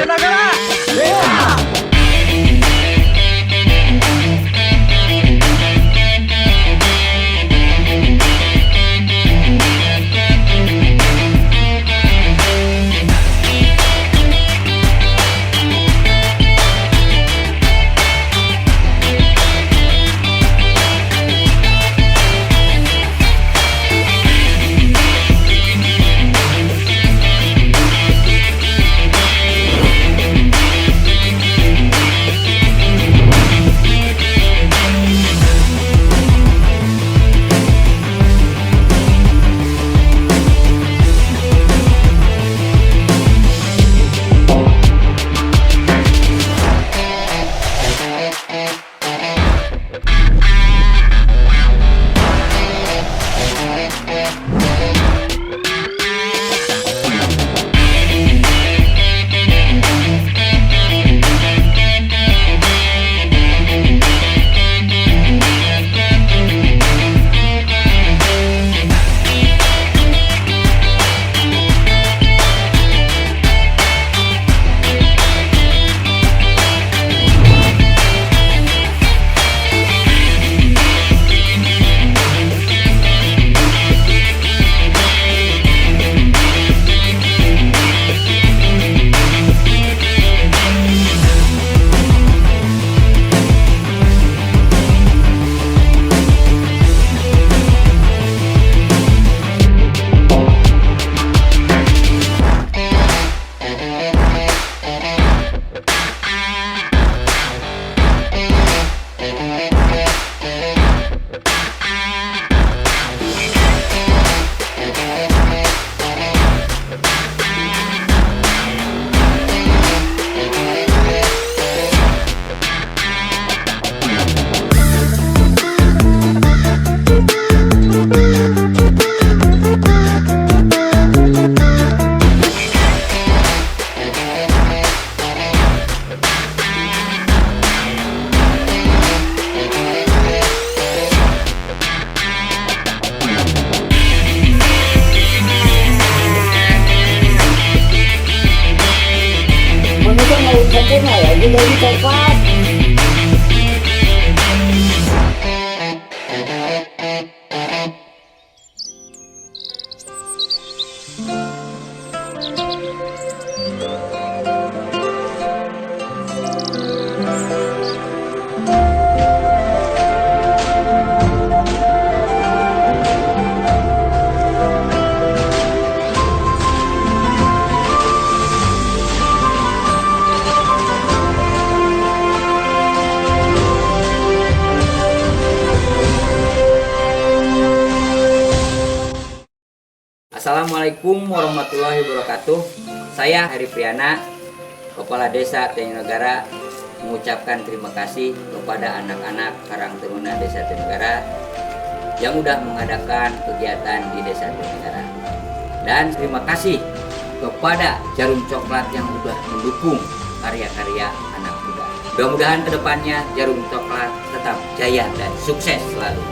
Tenjonagara. Desa. Sempurna ya, Djarum Coklat. Assalamualaikum warahmatullahi wabarakatuh. Saya Hari Priana, Kepala Desa Tenjonagara, mengucapkan terima kasih kepada anak-anak Karangtaruna Desa Tenjonagara yang sudah mengadakan kegiatan di Desa Tenjonagara. Dan terima kasih kepada Djarum Coklat yang sudah mendukung karya-karya anak muda. Mudah-mudahan kedepannya Djarum Coklat tetap jaya dan sukses selalu.